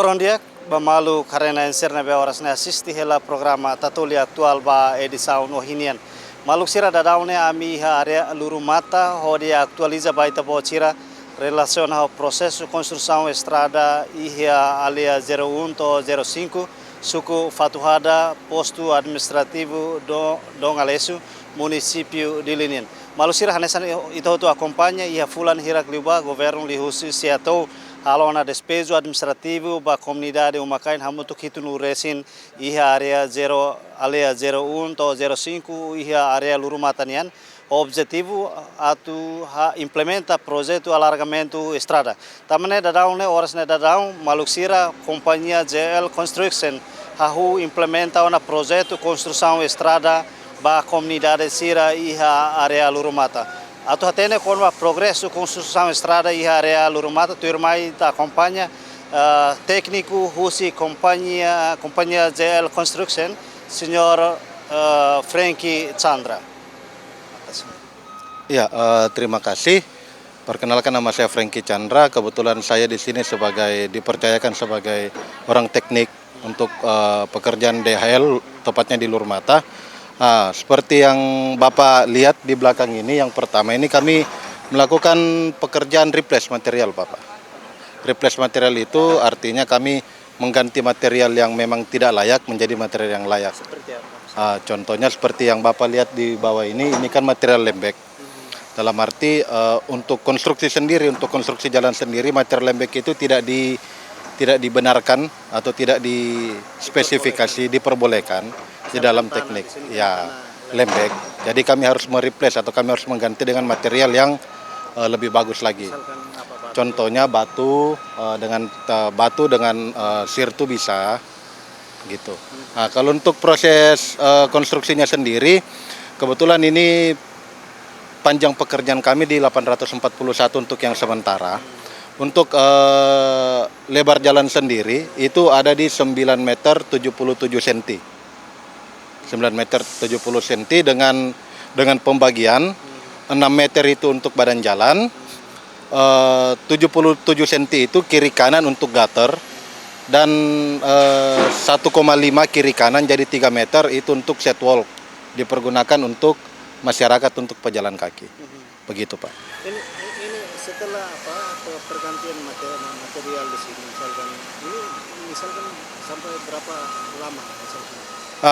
Bom dia, bamalu karena enserna be horas na assisti hela programa tatuli aktual ba edição no hinian. Maluk sira dadaune ami ha area luru mata hodi aktualiza baita bocira relaciona ao processo construção estrada ihia alia 01 to 05 suku Fatuhada posto administrativo Dong Alesu município de Linian. Malusira hanesan itu acompanha ia fulan hirak liba governo lihusi siatou alona despejo administrativo ba comunidade umakain hamutu kitu no resin ia area 01 to 05 ia area luru matanian. O objetivo atu implementa projeto alargamento estrada. Tamane dadau ne horas ne dadau Maluksira companhia GL Construction hahu implementa una projeto construção estrada ba comunidade sira iha area lurumata. Atu hatene con progresso construção estrada iha area lurumata tu irmai ta acompanha técnico husi companhia GL Construction senhor Frankie Chandra. Ya, terima kasih. Perkenalkan, nama saya Frankie Chandra. Kebetulan saya di sini dipercayakan sebagai orang teknik untuk pekerjaan DHL, tepatnya di Lurmata. Seperti yang Bapak lihat di belakang ini, yang pertama ini kami melakukan pekerjaan replace material, Bapak. Replace material itu artinya kami mengganti material yang memang tidak layak menjadi material yang layak. Seperti apa? Contohnya seperti yang Bapak lihat di bawah ini kan material lembek. Dalam arti untuk konstruksi sendiri, untuk konstruksi jalan sendiri, material lembek itu tidak dibenarkan atau tidak dispesifikasi, diperbolehkan di dalam teknik. Ya, lembek. Jadi kami harus mereplace atau kami harus mengganti dengan material yang lebih bagus lagi. Contohnya batu dengan sirtu bisa, gitu. Nah, kalau untuk proses konstruksinya sendiri, kebetulan ini panjang pekerjaan kami di 841 untuk yang sementara. Untuk lebar jalan sendiri itu ada di 9 meter 77 cm. 9 meter 70 cm dengan pembagian 6 meter itu untuk badan jalan, 77 cm itu kiri kanan untuk gutter, dan 1,5 kiri kanan jadi 3 meter itu untuk sidewalk, dipergunakan untuk masyarakat untuk pejalan kaki. Begitu, Pak. Ini setelah pergantian material di sini misalkan sampai berapa lama misalkan?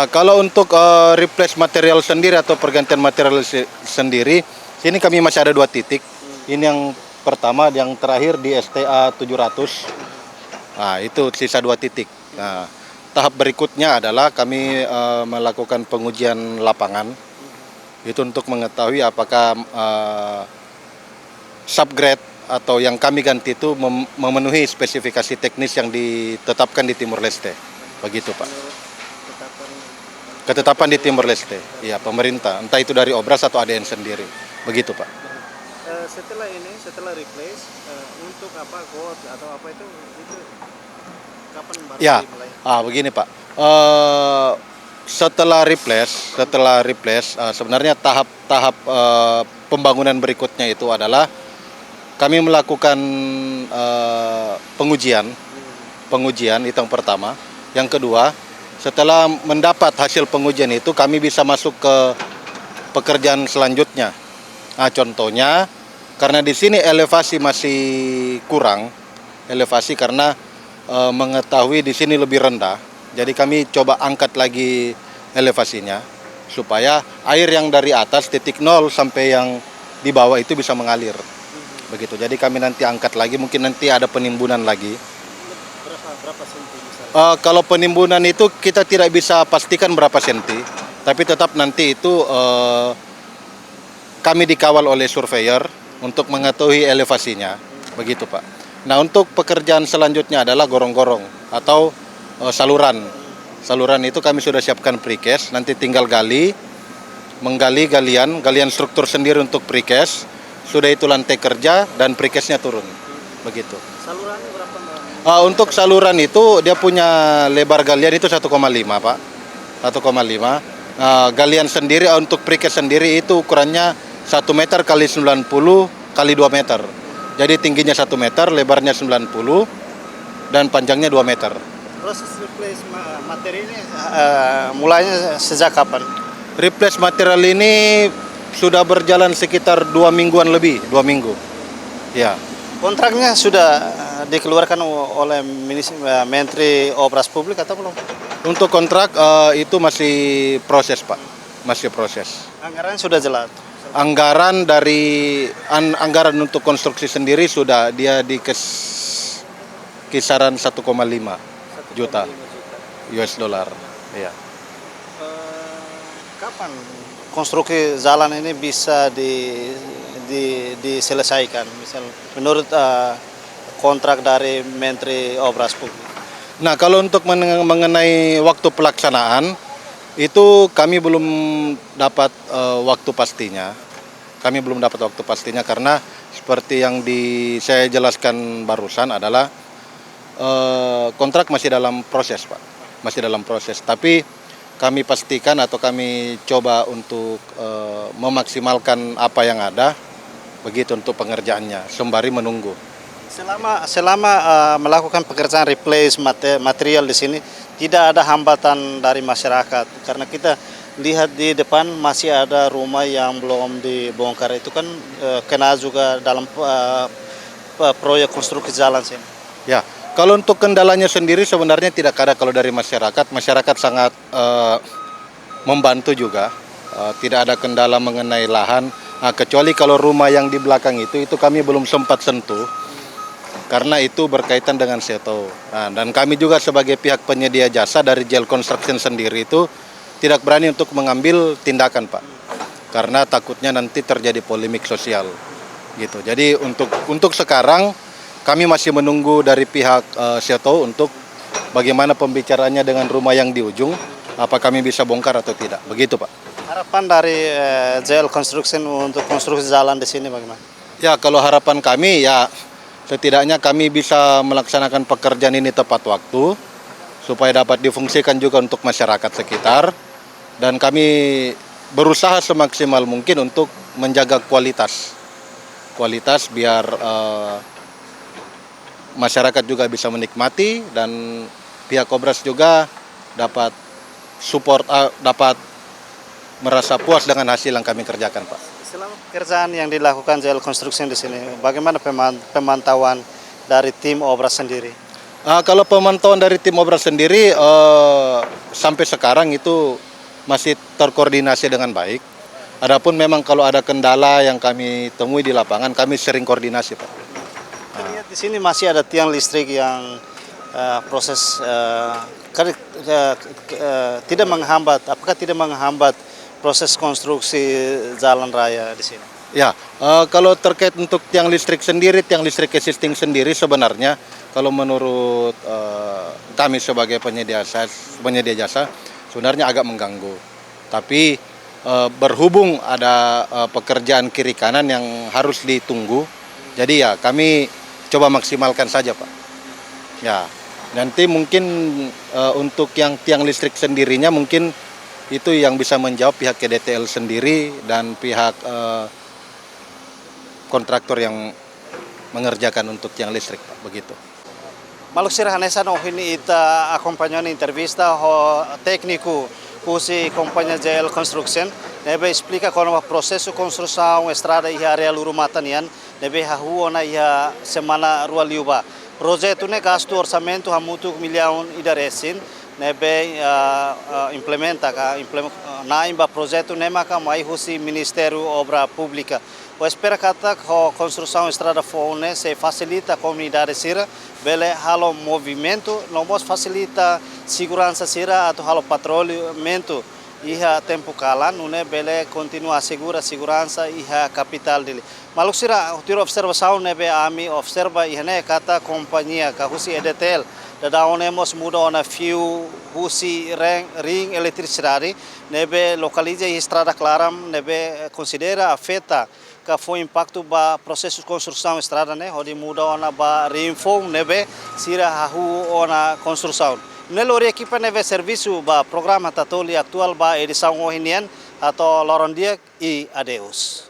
Kalau untuk replace material sendiri atau pergantian material sendiri, sini kami masih ada 2 titik. Ini yang pertama, yang terakhir di STA 700. Itu sisa 2 titik. Tahap berikutnya adalah kami melakukan pengujian lapangan. Itu untuk mengetahui apakah subgrade atau yang kami ganti itu memenuhi spesifikasi teknis yang ditetapkan di Timur Leste. Begitu, Pak. Ketetapan di Timur Leste, iya, pemerintah, entah itu dari Obras atau ADN sendiri. Begitu, Pak. Setelah replace untuk quote atau apa itu kapan baru dimulai? Begini, Pak. Setelah replace sebenarnya tahap pembangunan berikutnya itu adalah kami melakukan pengujian itu yang pertama. Yang kedua, setelah mendapat hasil pengujian itu kami bisa masuk ke pekerjaan selanjutnya. Contohnya karena di sini elevasi masih kurang, karena mengetahui di sini lebih rendah. Jadi kami coba angkat lagi elevasinya supaya air yang dari atas titik 0 sampai yang di bawah itu bisa mengalir. Begitu. Jadi kami nanti angkat lagi, mungkin nanti ada penimbunan lagi. Berapa senti misalnya? Kalau penimbunan itu kita tidak bisa pastikan berapa senti, tapi tetap nanti itu kami dikawal oleh surveyor untuk mengetahui elevasinya. Begitu, Pak. Nah, untuk pekerjaan selanjutnya adalah gorong-gorong atau saluran itu kami sudah siapkan precast, nanti tinggal menggali galian struktur sendiri untuk precast, sudah itu lantai kerja dan precastnya turun. Begitu. Salurannya berapa? Untuk saluran itu dia punya lebar galian itu 1,5, Pak. 1,5. Galian sendiri untuk precast sendiri itu ukurannya 1 meter kali 90 kali 2 meter. Jadi tingginya 1 meter, lebarnya 90. dan panjangnya 2 meter. Proses replace materi ini mulainya sejak kapan? Replace material ini sudah berjalan sekitar 2 mingguan lebih, 2 minggu. Ya. Kontraknya sudah dikeluarkan oleh Menteri Obras Publik atau belum? Untuk kontrak itu masih proses, Pak. Masih proses. Anggaran sudah jelas. Anggaran anggaran untuk konstruksi sendiri sudah dia di kisaran 1,5 juta US dollar. Ya. Kapan konstruksi jalan ini bisa diselesaikan? Misal menurut kontrak dari Menteri Obras Publik. Nah, kalau untuk mengenai waktu pelaksanaan itu kami belum dapat waktu pastinya. Kami belum dapat waktu pastinya karena seperti yang saya jelaskan barusan adalah kontrak masih dalam proses, Pak. Masih dalam proses. Tapi kami pastikan atau kami coba untuk memaksimalkan apa yang ada begitu untuk pengerjaannya sembari menunggu. Selama melakukan pekerjaan replace material di sini tidak ada hambatan dari masyarakat karena kita lihat di depan masih ada rumah yang belum dibongkar, itu kan kena juga dalam proyek konstruksi jalan sini. Ya, kalau untuk kendalanya sendiri sebenarnya tidak ada kalau dari masyarakat. Masyarakat sangat membantu juga. Tidak ada kendala mengenai lahan. Kecuali kalau rumah yang di belakang itu kami belum sempat sentuh. Karena itu berkaitan dengan seto. Dan kami juga sebagai pihak penyedia jasa dari JL Construction sendiri itu tidak berani untuk mengambil tindakan, Pak. Karena takutnya nanti terjadi polemik sosial. Gitu. Jadi untuk sekarang kami masih menunggu dari pihak seto untuk bagaimana pembicaraannya dengan rumah yang di ujung, apa kami bisa bongkar atau tidak. Begitu, Pak. Harapan dari JL Construction untuk konstruksi jalan di sini bagaimana? Ya, kalau harapan kami ya setidaknya kami bisa melaksanakan pekerjaan ini tepat waktu supaya dapat difungsikan juga untuk masyarakat sekitar, dan kami berusaha semaksimal mungkin untuk menjaga kualitas biar masyarakat juga bisa menikmati dan pihak Obras juga dapat support, dapat merasa puas dengan hasil yang kami kerjakan, Pak. Selama pekerjaan yang dilakukan JL Construction di sini, bagaimana pemantauan dari tim Obras sendiri? Kalau pemantauan dari tim Obras sendiri sampai sekarang itu masih terkoordinasi dengan baik. Adapun memang kalau ada kendala yang kami temui di lapangan, kami sering koordinasi, Pak. Lihat di sini masih ada tiang listrik yang proses tidak menghambat. Apakah tidak menghambat proses konstruksi jalan raya di sini? Ya, kalau terkait untuk tiang listrik existing sendiri sebenarnya kalau menurut kami sebagai penyedia jasa sebenarnya agak mengganggu. Tapi berhubung ada pekerjaan kiri kanan yang harus ditunggu, jadi ya kami coba maksimalkan saja, Pak. Ya, nanti mungkin untuk yang tiang listrik sendirinya mungkin itu yang bisa menjawab pihak KDTL sendiri dan pihak kontraktor yang mengerjakan untuk tiang listrik, Pak, begitu. Maluksir Hanesa no ini ita acompanhando entrevista ho técnico usi companhia JL Construction, nebe explica como o processo de construção estrada e área Lurumatanian, nebe rua na ia semana rua liuba. Projeto ne gasto orçamento hamutu milhão idaresin, nebe implementa na imba projeto nema ka mai husi Ministério Obra Pública. O espera kata a construção estrada fone se facilita a comunidade sira, bele halo movimento, nomos facilita segurança sira atau halo patrulhamento iha tempo kalan, une bele continua segura segurança iha capital dele. Maluk sira tiro observação nebe ami observa ihne kata companhia ka husi EDTL da onemos muda ona fio husi ring eletricidade nebe localiza estrada claram nebe considera afeta que foi impacto ba processo de construção estrada né onde muda ona ba reinform nebe sira hahu ona construção nelori equipa nebe serviço ba programa tatoli atual ba edição ohinian atau lorondiak e adeus.